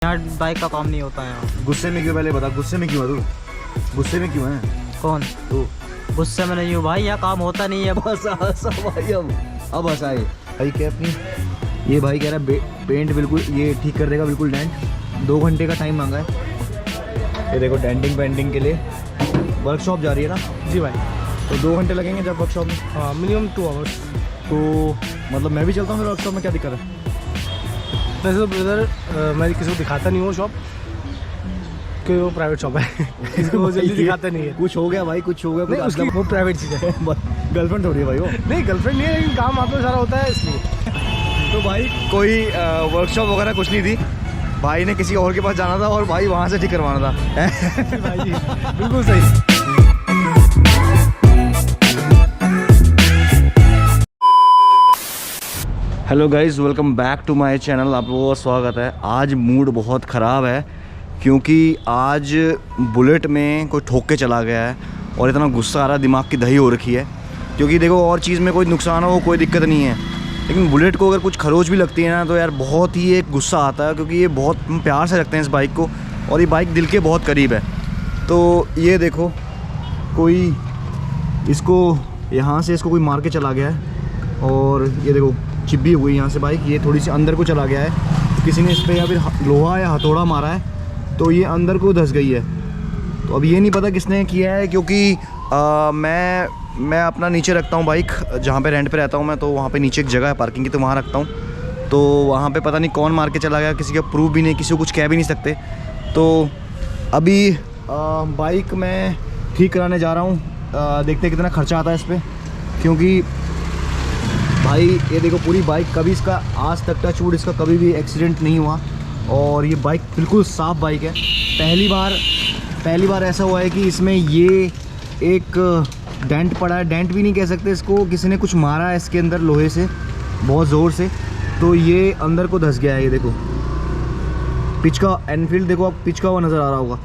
यहाँ बाइक का काम नहीं होता है। गुस्से में क्यों, पहले बता, गुस्से में क्यों है तू? गुस्से में क्यों है कौन? तू? गुस्से में नहीं हूँ भाई, यहाँ काम होता नहीं है। बस हंसा भाई, अब हंसाए भाई। क्या अपनी ये भाई कह रहा है पेंट बिल्कुल ये ठीक कर देगा, बिल्कुल डेंट। 2 घंटे का टाइम मांगा है। ये देखो डेंटिंग पेंटिंग के लिए वर्कशॉप जा रही है ना जी भाई। तो 2 घंटे लगेंगे जब वर्कशॉप में। हाँ मिनिमम 2 आवर्स। तो मतलब मैं भी चलता हूँ वर्कशॉप में, क्या दिक्कत है? वैसे तो ब्रदर मैं किसी को दिखाता नहीं हूँ शॉप, क्योंकि वो प्राइवेट शॉप है। किसी को जल्दी दिखाता नहीं है। कुछ हो गया भाई, कुछ हो गया, नहीं उसकी वो प्राइवेट चीज़ है। गर्लफ्रेंड थोड़ी है भाई वो। नहीं गर्लफ्रेंड नहीं है, लेकिन काम वहाँ पे सारा होता है इसलिए। तो भाई कोई वर्कशॉप वगैरह कुछ नहीं थी, भाई ने किसी और के पास जाना था और भाई वहाँ से ठीक करवाना था। भाई जी बिल्कुल सही। Hello guys, welcome back to my channel. आप लोगों का स्वागत है। आज मूड बहुत ख़राब है क्योंकि आज बुलेट में कोई ठोक के चला गया है और इतना गुस्सा आ रहा है, दिमाग की दही हो रखी है। क्योंकि देखो और चीज़ में कोई नुकसान हो कोई दिक्कत नहीं है, लेकिन बुलेट को अगर कुछ खरोच भी लगती है ना तो यार बहुत ही एक गुस्सा आता है, क्योंकि ये बहुत प्यार से रखते हैं इस बाइक को और ये बाइक दिल के बहुत करीब है। तो ये देखो कोई इसको यहाँ से इसको कोई मार के चला गया है और ये देखो चिब्बी हुई यहाँ से बाइक, ये थोड़ी सी अंदर को चला गया है। किसी ने इस पर या फिर लोहा या हथौड़ा मारा है तो ये अंदर को धंस गई है। तो अब ये नहीं पता किसने किया है, क्योंकि मैं अपना नीचे रखता हूँ बाइक, जहाँ पे रेंट पे रहता हूँ मैं, तो वहाँ पे नीचे एक जगह है पार्किंग की, तो वहाँ रखता हूँ। तो वहाँ पे पता नहीं कौन मार के चला गया, किसी का प्रूफ भी नहीं, किसी को कुछ कह भी नहीं सकते। तो अभी बाइक मैं ठीक कराने जा रहा हूँ, देखते हैं कितना खर्चा आता है इस पर। क्योंकि भाई ये देखो पूरी बाइक, कभी इसका आज तक टच वुड इसका कभी भी एक्सीडेंट नहीं हुआ और ये बाइक बिल्कुल साफ़ बाइक है। पहली बार ऐसा हुआ है कि इसमें ये एक डेंट पड़ा है, डेंट भी नहीं कह सकते इसको, किसी ने कुछ मारा है इसके अंदर लोहे से बहुत ज़ोर से, तो ये अंदर को धंस गया है। ये देखो पिच का एनफील्ड देखो, आप पिच का हुआ नज़र आ रहा होगा।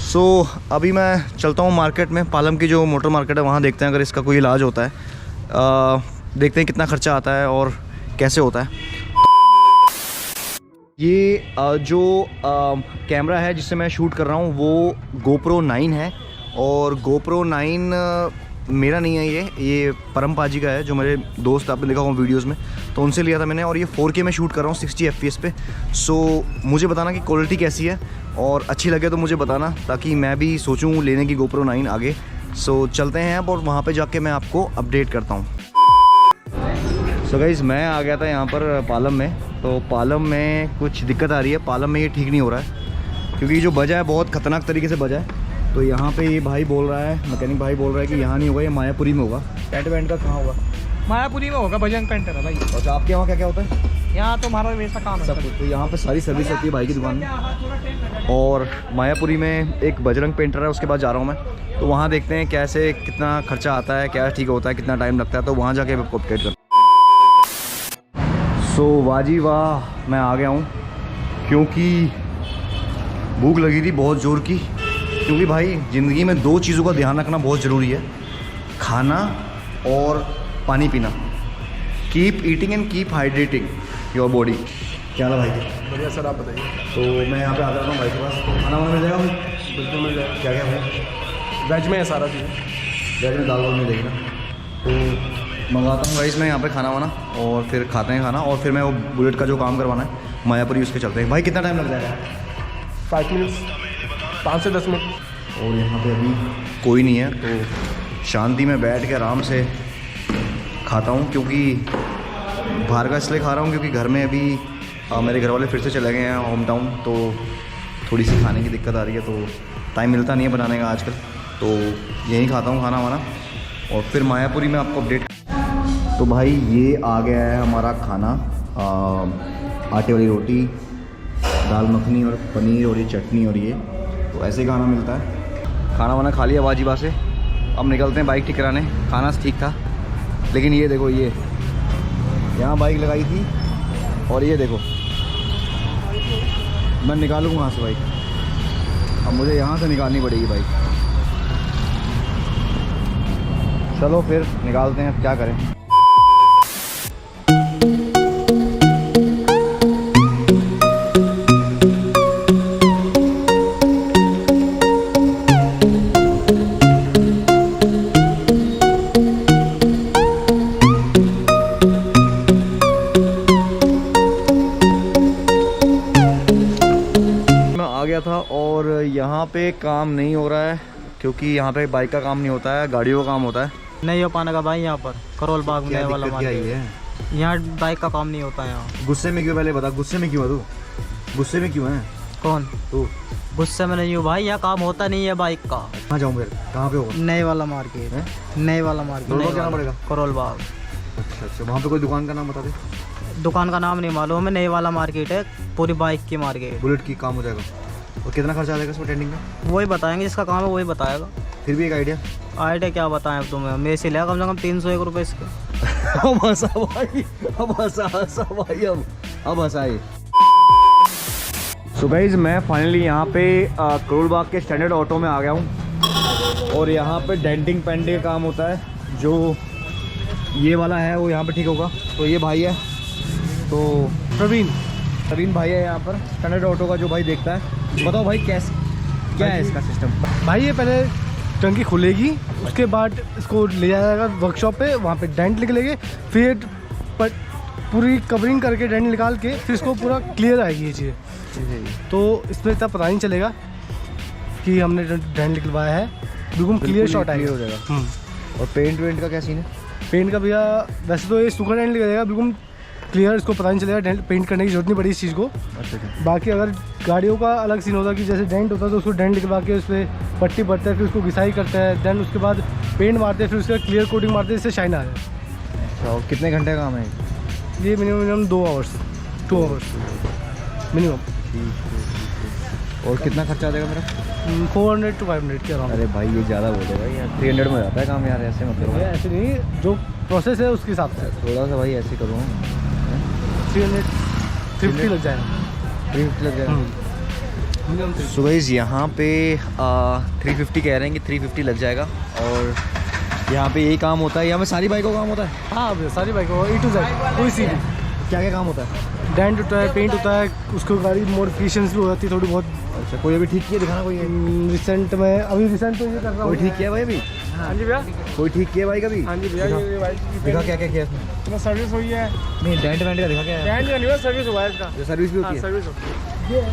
सो अभी मैं चलता हूँ मार्केट में, पालम की जो मोटर मार्केट है वहाँ देखते हैं अगर इसका कोई इलाज होता है। देखते हैं कितना खर्चा आता है और कैसे होता है। ये जो कैमरा है जिससे मैं शूट कर रहा हूँ वो GoPro 9 है और GoPro 9 मेरा नहीं है, ये परम पाजी का है, जो मेरे दोस्त आपने देखा होगा वीडियोस में, तो उनसे लिया था मैंने। और ये 4K में शूट कर रहा हूँ 60 FPS पे। सो मुझे बताना कि क्वालिटी कैसी है और अच्छी लगे तो मुझे बताना, ताकि मैं भी सोचूँ लेने की GoPro 9 आगे। सो चलते हैं अब और वहाँ पर जाके मैं आपको अपडेट करता हूँ। सो गाइज़ मैं आ गया था यहाँ पर पालम में, तो पालम में कुछ दिक्कत आ रही है। पालम में ये ठीक नहीं हो रहा है क्योंकि जो बजा है बहुत ख़तरनाक तरीके से बजा है। तो यहाँ पे ये भाई बोल रहा है, मैकेनिक भाई बोल रहा है कि यहाँ नहीं होगा, ये मायापुरी में होगा। टेंट वेंट का कहाँ होगा? मायापुरी में होगा, बजरंग पेंटर है भाई। अच्छा आपके वहाँ क्या क्या होता है? यहाँ तो हमारा वैसा काम है सब कुछ। तो यहाँ पे सारी सर्विस होती है भाई की दुकान में। और मायापुरी में एक बजरंग पेंटर है, उसके पास जा रहा हूँ मैं। तो वहाँ देखते हैं कैसे कितना खर्चा आता है, क्या ठीक होता है, कितना टाइम लगता है, तो वहाँ जाके आपको अपडेट कर। सो वाजी वाह मैं आ गया हूँ क्योंकि भूख लगी थी बहुत ज़ोर की। क्योंकि भाई ज़िंदगी में 2 चीज़ों का ध्यान रखना बहुत ज़रूरी है, खाना और पानी पीना। Keep eating and keep hydrating your body. क्या हाल है भाई? बढ़िया सर, आप बताइए। तो मैं यहाँ पे आ जाता हूँ भाई के पास। खाना वाना मिल जाएगा भाई? बिल्कुल मिल जाएगा। क्या क्या भाई? वेज में है सारा चीज़। वेज में दाल वाल मिलेगी ना? तो मंगाता हूँ गाइस मैं यहाँ पे खाना वाना और फिर खाते हैं खाना, और फिर मैं वो बुलेट का जो काम करवाना है मायापुरी उसके चलते हैं। भाई कितना टाइम लग जाएगा? 5 मिनट्स, 5 से 10 मिनट। और यहाँ पे अभी कोई नहीं है तो शांति में बैठ के आराम से खाता हूँ। क्योंकि बाहर का इसलिए खा रहा हूँ क्योंकि घर में अभी मेरे घर वाले फिर से चले गए हैं होम टाउन, तो थोड़ी सी खाने की दिक्कत आ रही है, तो टाइम मिलता नहीं है बनाने का आजकल, तो यहीं खाता हूँ खाना वाना और फिर मायापुरी में आपको अपडेट। तो भाई ये आ गया है हमारा खाना, आटे वाली रोटी, दाल मखनी और पनीर और ये चटनी, और ये तो ऐसे ही खाना मिलता है। खाना वाना खा लिया वाजिबा से, अब निकलते हैं बाइक ठीक कराने। खाना ठीक था लेकिन ये देखो, ये यहाँ बाइक लगाई थी और ये देखो मैं निकालूँ वहाँ से बाइक, अब मुझे यहाँ से निकालनी पड़ेगी बाइक। चलो फिर निकालते हैं, अब क्या करें। गया था और यहाँ पे काम नहीं हो रहा है क्योंकि यहाँ पे बाइक का काम नहीं होता है, गाड़ियों का काम होता है। नहीं हो पाने का भाई यहाँ पर करोल बाग में क्या वाला दिक्कत क्या मार्केट। है? यहाँ बाइक का काम नहीं होता है यहाँ। गुस्से में क्यों, पहले बता, गुस्से में क्यों है तू? गुस्से में क्यों है कौन? तू? गुस्से में नहीं हूँ भाई, यहाँ काम होता नहीं है बाइक का। कहाँ जाऊँ फिर, कहाँ पे होगा? नए वाला मार्केट हैं? नए वाला मार्केट करोल बाग नए जाना वाला। पड़ेगा? करोल बाग। अच्छा, वहाँ पे कोई दुकान का नाम बता दे। दुकान का नाम नहीं मालूम है, नए वाला मार्केट है, पूरी बाइक की मार्केट। बुलेट की काम हो जाएगा। और कितना खर्चा आ जाएगा इसमें टेंडिंग में? वही बताएंगे, जिसका काम है वही बताएगा। फिर भी एक आइडिया। आइडिया क्या बताएं अब तुम्हें, मेरे से लिया कम से कम 301 रुपये इसके। अब हंसा भाई, अब हंसा भाई, अब हंसाए। सो गाइस, मैं फाइनली यहाँ पे करोल बाग के स्टैंडर्ड ऑटो में आ गया हूँ और यहाँ पे डेंटिंग पेंटिंग का काम होता है। जो ये वाला है वो यहाँ पे ठीक होगा। तो ये भाई है, तो प्रवीण भाई है यहाँ पर स्टैंडर्ड ऑटो का जो भाई देखता है। बताओ भाई कैसे क्या है इसका सिस्टम? भाई ये पहले टंकी खुलेगी, उसके बाद इसको ले जाया जाएगा वर्कशॉप पे, वहाँ पे डेंट निकलेंगे, फिर पूरी कवरिंग करके डेंट निकाल के फिर इसको पूरा क्लियर आएगी ये चीज़। तो इसमें इतना पता नहीं चलेगा कि हमने डेंट निकलवाया है, बिल्कुल क्लियर शॉट आएगा हो जाएगा। और पेंट वेंट का क्या सीन है? पेंट का भैया वैसे तो ये सुगर डेंट लगेगा, बिल्कुल क्लियर, इसको पता नहीं चलेगा, डेंट पेंट करने की जरूरत नहीं पड़ी इस चीज़ को। अच्छा। बाकी अगर गाड़ियों का अलग सीन होता है कि जैसे डेंट होता है तो उसको डेंट लिखवा के उस पर पट्टी भरते हैं, फिर उसको घिसाई करते हैं, देन उसके बाद पेंट मारते हैं, फिर उसके बाद क्लियर कोटिंग मारते हैं, इससे शाइन आ जाए। अच्छा, और कितने घंटे का काम है ये मिनिमम 2 आवर्स 2 आवर्स मिनिमम। और कितना खर्चा आ जाएगा मेरा? 400 to 500 के अराउंड। अरे भाई ये ज़्यादा बोल रहे भाई, यार 300 में हो जाता है काम यार, ऐसे मत करो। ऐसे नहीं, जो प्रोसेस है उसके हिसाब से थोड़ा सा भाई ऐसे करो। 350 लग जाएगा। 350 लग जाएगा। मिनिमम सो गाइस, यहाँ पे 350 कह रहे हैं कि 350 लग जाएगा। और यहाँ पे यही काम होता है, यहाँ पे सारी बाइकों का काम होता है। हाँ भैया, सारी बाइकों A to Z कोई सी भी। क्या क्या काम होता है? डेंट होता है, पेंट होता है, उसको गाड़ी मॉडिफिकेशंस भी हो जाती है थोड़ी बहुत। अच्छा, कोई अभी ठीक किया, दिखाना कोई है? रिसेंट में अभी रिसेंट तो ये कर रहा हूँ। कोई ठीक किया भाई अभी? हाँ जी भैया। कोई ठीक किया भाई कभी? हाँ जी भैया, ये बाइक दिखा क्या क्या किया इसमें? सर्विस हुई है। नहीं, डेंट वेंट का दिखा क्या है? डेंट का नहीं हुआ, सर्विस हुआ है इसका। जो सर्विस भी होती है? सर्विस होती है।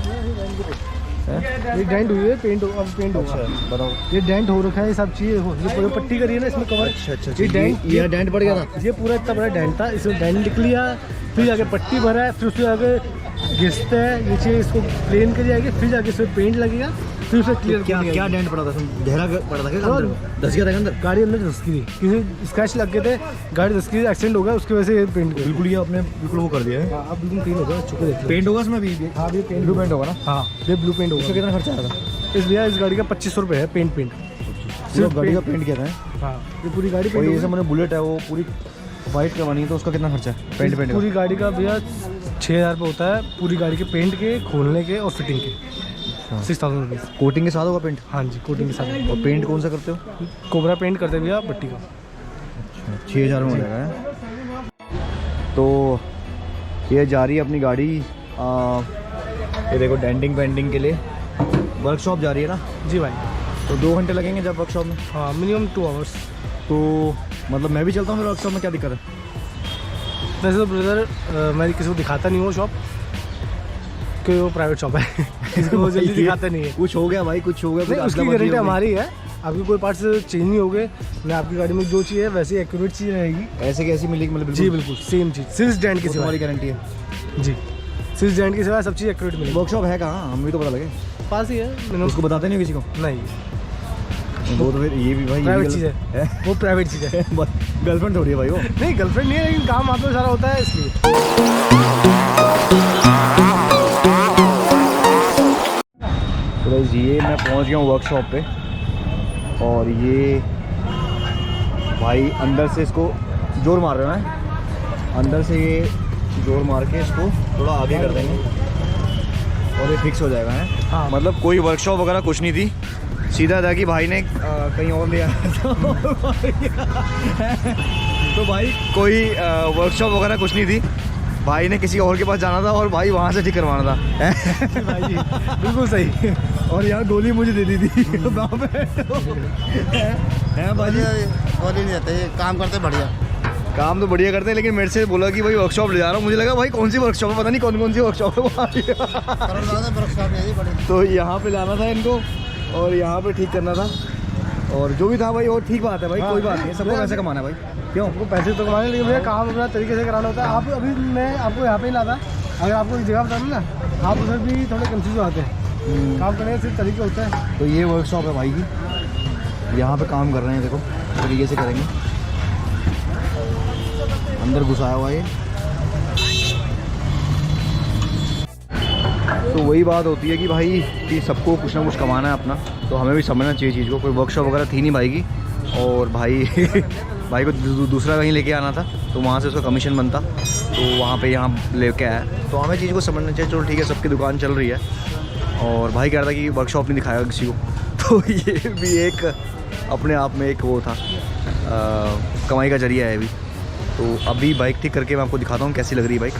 ये डेंट हुई है, पेंट अब पेंट होगा। बताओ। ये डेंट हो रखा है, ये सब चीज़ देखो, ये पूरी पट्टी करी है ना इसमें कवर। अच्छा, ये डेंट, ये डेंट पड़ गया था? ये पूरा इतना बड़ा डेंट था, इसमें डेंट निकल लिया, फिर आगे पट्टी भरा है, फिर उसके आगे घिसते हैं, ये चीज़ इसको प्लेन कर जाएगी, फिर जाके इसमें पेंट लगेगा, फिर उसे क्लियर। क्या क्या डेंट पड़ा था? गहरा पड़ा था क्या अंदर? धस गया था अंदर? गाड़ी अंदर धस गई थी, किसी स्क्रैच लग गए थे, गाड़ी धस गई, एक्सीडेंट हो गया, उसकी वजह से ये पेंट कर। बिल्कुल, ये आपने बिल्कुल वो कर दिया है। हाँ, अब बिल्कुल क्लीन हो गया, चुके देखिए। पेंट होगा इसमें भी? हाँ, ये पेंट ब्लू पेंट होगा ना? हाँ, ये ब्लू पेंट होगा। इसका कितना खर्चा आया था? इस भैया इस गाड़ी का 2500 रुपये है पेंट। सिर्फ गाड़ी का पेंट किया था? हाँ, ये पूरी गाड़ी और पेंट ये होगी। सब मैंने बुलेट है वो पूरी वाइट करवानी है, तो उसका कितना खर्चा है पेंट पेंट पूरी गाड़ी का भैया 6000 रुपये होता है, पूरी गाड़ी के पेंट के, खोलने के और फिटिंग के। 6000 रुपीज़। कोटिंग के साथ होगा पेंट? हाँ जी, कोटिंग के साथ। और पेंट कौन सा करते हो? कोबरा पेंट करते हैं भैया पट्टी का। 6000 में हो जाएगा है? तो ये जा रही है अपनी गाड़ी, ये देखो डेंटिंग पेंटिंग के लिए वर्कशॉप जा रही है ना? जी भाई। तो 2 घंटे लगेंगे जब वर्कशॉप में? हाँ, मिनिमम 2 आवर्स। तो मतलब मैं भी चलता हूँ फिर वर्कशॉप में, क्या दिक्कत है? वैसे तो ब्रदर मैं किसी को दिखाता नहीं हूँ शॉप, क्योंकि वो प्राइवेट शॉप है। किसी को जल्दी दिखाता नहीं है। कुछ हो गया भाई, कुछ हो गया, नहीं, उसकी गारंटी हमारी है, आपकी कोई पार्ट्स चेंज नहीं हो गए, मैं आपकी गाड़ी में जो चीज़ है वैसे एक्यूरेट चीज़ रहेगी। ऐसे कैसी मिलेगी मतलब? जी बिल्कुल सेम चीज़, सिर्फ डेंट की सिवा। हमारी गारंटी है जी, सिर्फ डेंट की सिवा सब चीज़ एक्यूरेट मिलेगी। वर्कशॉप है कहाँ? हमें तो पता लगे, पास ही है। मैंने उसको बताते नहीं हो किसी को? नहीं, वो तो फिर ये भी भाई प्राइवेट चीज़ है, वो प्राइवेट चीज़ है। गर्लफ्रेंड थोड़ी है भाई वो। नहीं, गर्लफ्रेंड नहीं है, लेकिन काम हाथ में सारा होता है इसलिए। तो गाइस, ये मैं पहुंच गया हूँ वर्कशॉप पे और ये भाई अंदर से इसको जोर मार रहे हैं, अंदर से ये जोर मार के इसको थोड़ा आगे कर देंगे और ये फिक्स हो जाएगा है। हाँ। मतलब कोई वर्कशॉप वगैरह कुछ नहीं थी, सीधा था कि भाई ने कहीं और ले आया तो भाई कोई वर्कशॉप वगैरह कुछ नहीं थी, भाई ने किसी और के पास जाना था और भाई वहाँ से ठीक करवाना था। भाई जी बिल्कुल सही। और यहाँ गोली मुझे दे दी थी गाँव में। हैं भाई? गोली नहीं देते, ये काम करते बढ़िया। काम तो बढ़िया करते हैं, लेकिन मेरे से बोला कि भाई वर्कशॉप ले जा रहा हूँ। मुझे लगा भाई कौन सी वर्कशॉप है, पता नहीं कौन कौन सी वर्कशॉप है वहाँ। तो यहाँ पे लाना था इनको और यहाँ पे ठीक करना था, और जो भी था भाई वो ठीक बात है भाई, कोई बात नहीं, सबको पैसे कमाना है भाई, क्यों? आपको पैसे तो कमाने, लेकिन भैया काम अपना तरीके से कराना होता है। आप अभी मैं आपको यहाँ पे ही लाता, अगर आपको एक जगह बताऊँ ना, आप उधर भी थोड़े कंफ्यूज हो जाते हैं। काम करने का सिर्फ तरीका होता है। तो ये वर्कशॉप है भाई की, यहाँ पे काम कर रहे हैं, देखो तरीके से करेंगे। अंदर घुसाया हुआ है। तो वही बात होती है कि भाई कि सबको कुछ ना कुछ कमाना है अपना, तो हमें भी समझना चाहिए चीज़ को। कोई वर्कशॉप वगैरह थी नहीं भाई की, और भाई भाई को दूसरा कहीं लेके आना था, तो वहाँ से उसका कमीशन बनता, तो वहाँ पे यहाँ लेके आया। तो हमें चीज़ को समझना चाहिए। चलो ठीक है, सबकी दुकान चल रही है, और भाई कह रहा था कि वर्कशॉप नहीं दिखाएगा किसी को, तो ये भी एक अपने आप में एक वो था, कमाई का जरिया है भी। तो अभी बाइक ठीक करके मैं आपको दिखाता हूँ कैसी लग रही है बाइक।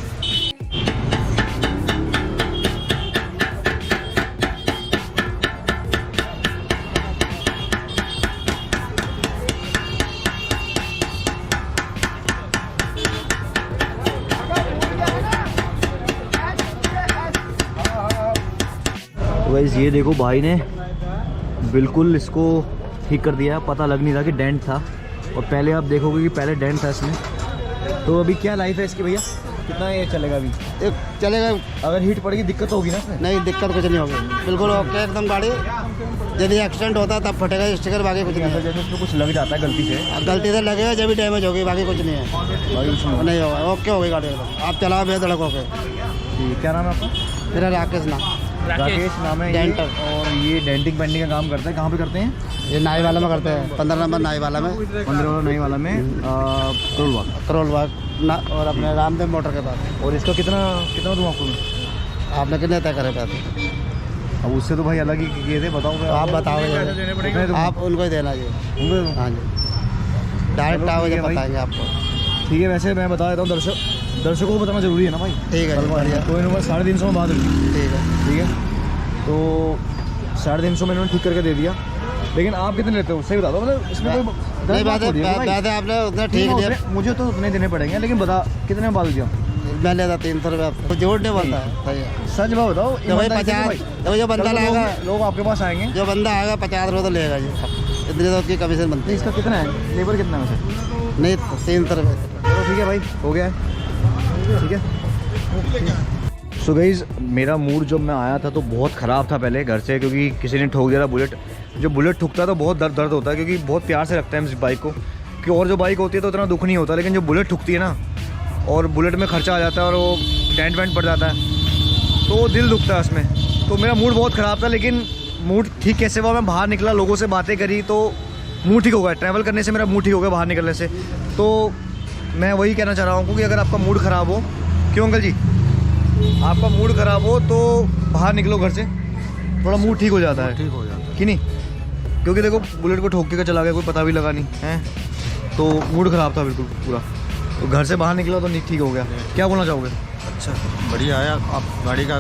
तो गाइस ये देखो भाई ने बिल्कुल इसको ठीक कर दिया, पता लग नहीं रहा कि डेंट था, और पहले आप देखोगे कि पहले डेंट था इसमें। तो अभी क्या लाइफ है इसकी भैया, कितना ये चलेगा अभी? एक चलेगा, अगर हीट पड़ेगी दिक्कत तो होगी ना इसमें? नहीं दिक्कत कुछ नहीं होगी, बिल्कुल ओके एकदम गाड़ी। यदि एक्सीडेंट होता है तब फटेगा स्टिकर, बाकी कुछ नहीं है। जैसे उसमें कुछ लग जाता है गलती से, गलती से लगेगा जब भी डैमेज होगी, बाकी कुछ नहीं है, भाई उसमें नहीं होगा, ओके होगी गाड़ी एकदम। आप चलाओ बेधड़क होके। ठीक, क्या नाम है आपका? मेरा राकेश नाम, राकेश नाम है ये, डेंटर। और ये डेंटिंग पेंटिंग का काम करता है। कहाँ पे करते हैं? ये नाई वाला में करते हैं, 15 नंबर नाई वाला में, 15 वाला नई वाला में करोल बाग। करोल बाग और अपने रामदेव मोटर के पास। और इसका कितना कितना दूँ आपको मैं? आपने कितने तय करे पैसे? अब उससे तो भाई अलग ही किए थे, बताओ। तो आप बताओगे, कितने दूँ? आप उनको ही देना जी। उनको दूँ? हाँ जी, डायरेक्ट आओगे जब बताएंगे आपको। ठीक है, वैसे मैं बता देता हूँ, दर्शकों को बताना जरूरी है ना भाई। ठीक है जी, बढ़िया। तो इन्होंने 350 में बात हुई। ठीक है, ठीक है, तो 350 में इन्होंने ठीक करके दे दिया। लेकिन आप कितने लेते हो सही बता दो, मतलब इसमें कोई नहीं बात है, बात है आपने उतना ठीक दिया। मुझे तो उतने देने पड़ेंगे, लेकिन बता कितने में बात दिया? मैं लेता 300 रुपये आपको, झूठ नहीं बोलता है भैया। सच बात बताओ। तो भाई 50, तो जो बंदा लाएगा, लोग आपके पास आएंगे, जो बंदा आएगा 50 रुपये तो लेगा जी, इतनी तो उसकी कमीशन बनती है। इसका कितना है, लेबर कितना है वैसे? नहीं 300 रुपये। चलो ठीक है भाई, हो गया है, ठीक है। सो गाइस, मेरा मूड जब मैं आया था तो बहुत ख़राब था पहले घर से, क्योंकि किसी ने ठोक दिया था बुलेट। जो बुलेट ठुकता है तो बहुत दर्द होता है, क्योंकि बहुत प्यार से रखते हैं इस बाइक को, कि और जो बाइक होती है तो उतना दुख नहीं होता, लेकिन जो बुलेट ठुकती है ना, और बुलेट में खर्चा आ जाता है और वो डेंट वेंट पड़ जाता है, तो दिल दुखता है उसमें। तो मेरा मूड बहुत ख़राब था, लेकिन मूड ठीक कैसे हुआ, मैं बाहर निकला, लोगों से बातें करी, तो मूड ठीक हो गया। ट्रैवल करने से मेरा मूड ठीक हो गया, बाहर निकलने से। तो मैं वही कहना चाह रहा हूँ कि अगर आपका मूड ख़राब हो, क्यों अंकल जी, आपका मूड ख़राब हो तो बाहर निकलो घर से, थोड़ा मूड ठीक हो जाता है। ठीक हो जाता है कि नहीं? क्योंकि देखो बुलेट को ठोक के चला गया, कोई पता भी लगा नहीं है, तो मूड ख़राब था बिल्कुल पूरा। तो घर से बाहर निकला तो नहीं, ठीक हो गया। क्या बोलना चाहोगे? अच्छा, बढ़िया आया, आप गाड़ी का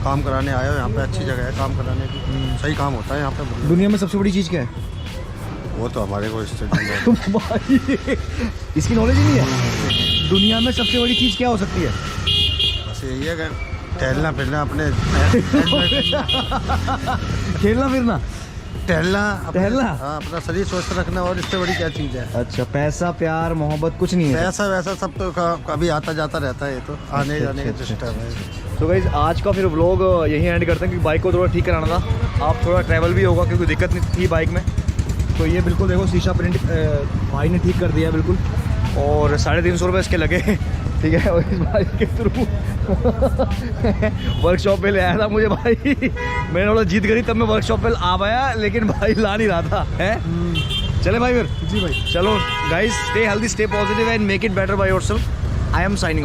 काम कराने आए हो, यहाँ पे अच्छी जगह है काम कराने की, सही काम होता है यहाँ पे बढ़िया। दुनिया में सबसे बड़ी चीज़ क्या है? वो तो हमारे को भाई, इसकी नॉलेज ही नहीं है। दुनिया में सबसे बड़ी चीज़ क्या हो सकती है? बस यही है कि टहलना फिरना, अपने खेलना फिरना, टहलना, हाँ, अपना शरीर स्वस्थ रखना, और इससे बड़ी क्या चीज़ है? अच्छा, पैसा प्यार मोहब्बत कुछ नहीं है? पैसा वैसा सब तो कभी आता जाता रहता है, ये तो आने जाने का सिस्टम है। तो गाइस, आज का फिर व्लॉग यहीं एंड करते हैं, क्योंकि बाइक को थोड़ा ठीक कराना था। आप थोड़ा ट्रैवल भी होगा, क्योंकि दिक्कत नहीं थी बाइक में। तो ये बिल्कुल देखो शीशा प्रिंट भाई ने ठीक कर दिया बिल्कुल, और 350 रुपये इसके लगे। ठीक है, और इस बाइक के थ्रू वर्कशॉप पे ले आया था मुझे भाई। मैंने थोड़ा जीत करी तब मैं वर्कशॉप पे आ पाया, लेकिन भाई ला नहीं रहा था है। चले भाई फिर? जी भाई, चलो guys, stay healthy, stay positive and make it better by yourself. I am signing